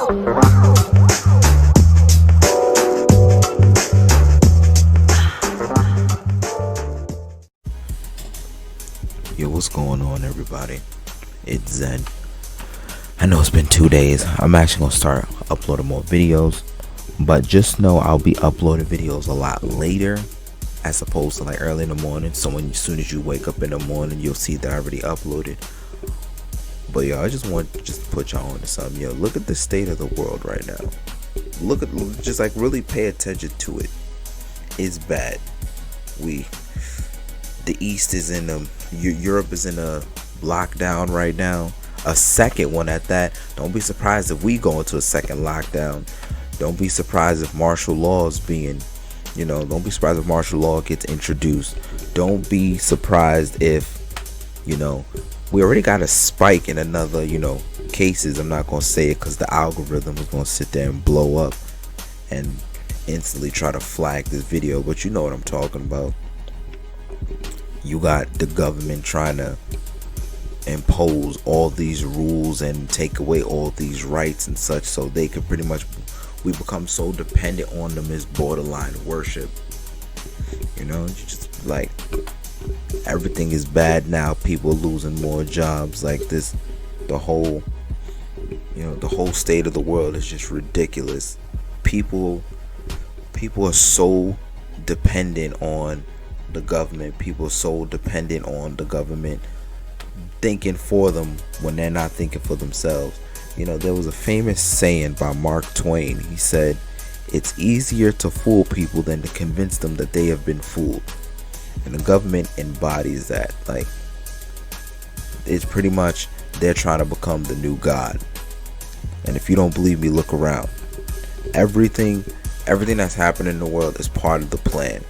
Yo, what's going on, everybody? It's Zen. I know it's been 2 days. I'm actually gonna start uploading more videos, but just know I'll be uploading videos a lot later as opposed to like early in the morning. So as soon as you wake up in the morning, you'll see that I already uploaded. But yo, I just want to put y'all on to something. Yo, look at the state of the world right now. Just like really pay attention to it. It's bad. The East is in Europe is in a lockdown right now, a second one at that. Don't be surprised if we go into a second lockdown. Don't be surprised if martial law is don't be surprised if martial law gets introduced. Don't be surprised if, we already got a spike in another, cases. I'm not going to say it because the algorithm is going to sit there and blow up and instantly try to flag this video, but you know what I'm talking about. You got the government trying to impose all these rules and take away all these rights and such, so they could we become so dependent on them as borderline worship. Just like everything is bad now. People are losing more jobs. Like this, the whole state of the world is just ridiculous. People are so dependent on the government. People are so dependent on the government thinking for them when they're not thinking for themselves. There was a famous saying by Mark Twain. He said, "It's easier to fool people than to convince them that they have been fooled." And the government embodies that. Like, it's pretty much they're trying to become the new God. And if you don't believe me, look around. Everything that's happening in the world is part of the plan.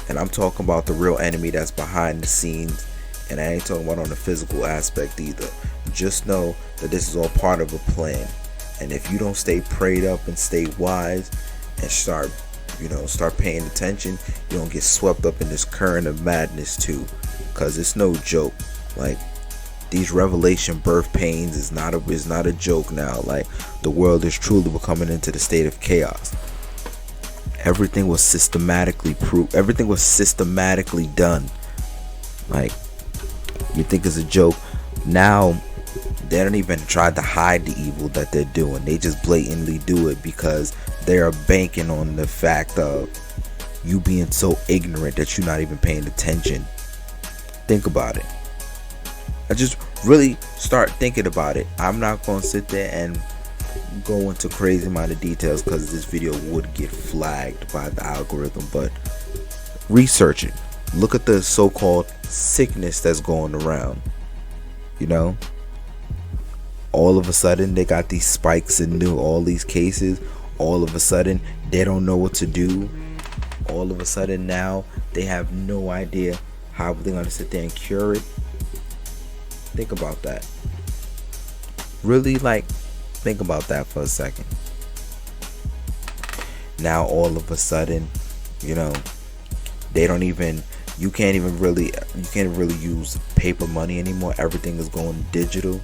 And I'm talking about the real enemy that's behind the scenes. And I ain't talking about on the physical aspect either. Just know that this is all part of a plan. And if you don't stay prayed up and stay wise and start paying attention, you don't get swept up in this current of madness too. Because it's no joke. Like, these revelation birth pains is not a joke now. Like, the world is truly becoming into the state of chaos. Everything was systematically proved. Everything was systematically done. Like, you think it's a joke. Now, they don't even try to hide the evil that they're doing. They just blatantly do it because they are banking on the fact of you being so ignorant that you're not even paying attention. Think about it. I just really start thinking about it. I'm not going to sit there and go into crazy amount of details because this video would get flagged by the algorithm, but research it. Look at the so-called sickness that's going around. All of a sudden they got these spikes in all these cases. All of a sudden they don't know what to do. All of a sudden now they have no idea how they're going to sit there and cure it. Think about that. Really, think about that for a second. Now all of a sudden, they don't even, you can't really use paper money anymore. Everything is going digital.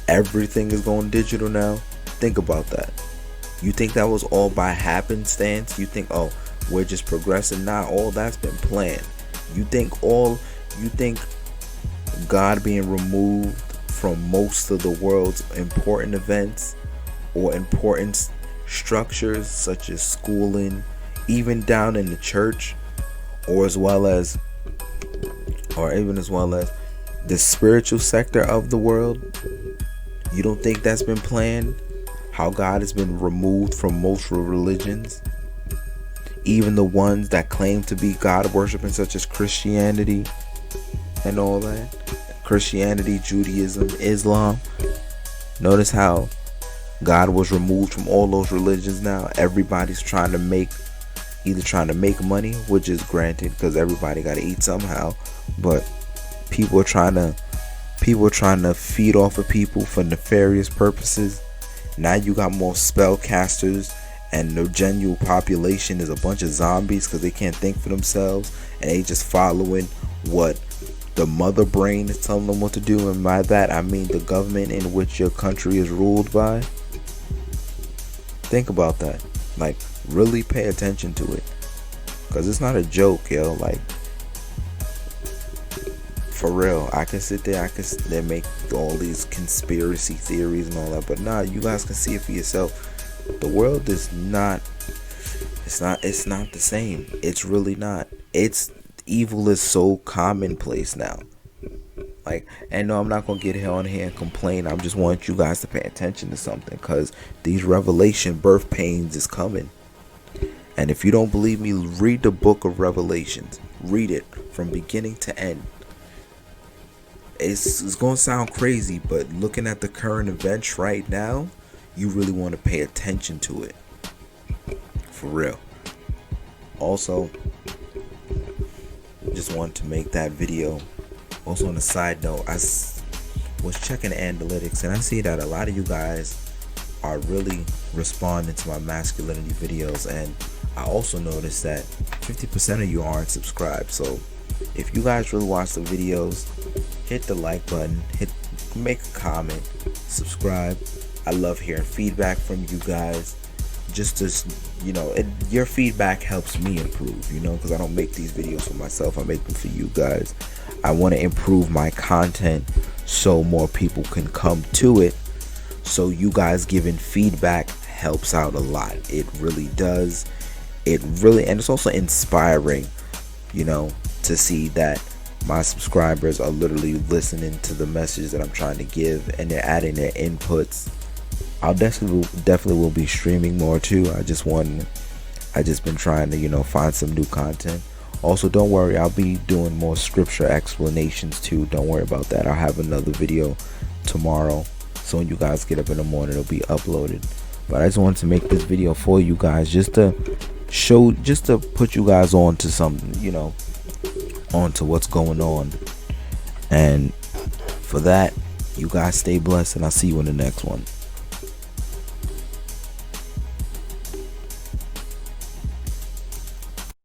Everything is going digital now. Think about that. You think that was all by happenstance? You think, oh, we're just progressing? Nah, all that's been planned. You think God being removed from most of the world's important events or important structures such as schooling, even down in the church, or as well as the spiritual sector of the world, you don't think that's been planned? How God has been removed from most religions, even the ones that claim to be God worshiping, such as Christianity and all that. Christianity, Judaism, Islam. Notice how God was removed from all those religions now. Everybody's trying to make money, which is granted because everybody got to eat somehow, but people are trying to feed off of people for nefarious purposes. Now you got more spellcasters, and the genuine population is a bunch of zombies because they can't think for themselves and they just following what the mother brain is telling them what to do, and by that I mean the government in which your country is ruled by. Think about that. Like, really pay attention to it, because it's not a joke, yo. Like, for real, I can sit there, they make all these conspiracy theories and all that, but nah, you guys can see it for yourself. The world is not, it's not the same. It's really not. Evil is so commonplace now. Like, and no, I'm not gonna get on here and complain. I just want you guys to pay attention to something, because these revelation birth pains is coming. And if you don't believe me, read the book of Revelations. Read it from beginning to end. It's gonna sound crazy, but looking at the current events right now, you really want to pay attention to it, for real. Also, just wanted to make that video. Also, on a side note, I was checking analytics, and I see that a lot of you guys are really responding to my masculinity videos, and I also noticed that 50% of you aren't subscribed. So if you guys really watch the videos, hit the like button, make a comment, subscribe. I love hearing feedback from you guys. Just to, your feedback helps me improve, because I don't make these videos for myself. I make them for you guys. I want to improve my content so more people can come to it. So you guys giving feedback helps out a lot. It really does. And it's also inspiring, to see that my subscribers are literally listening to the message that I'm trying to give, and they're adding their inputs. I'll definitely will be streaming more too. I just been trying to, find some new content. Also, don't worry, I'll be doing more scripture explanations too. Don't worry about that. I'll have another video tomorrow. So when you guys get up in the morning, it'll be uploaded. But I just wanted to make this video for you guys, just to put you guys on to something, on to what's going on. And for that, you guys stay blessed, and I'll see you in the next one.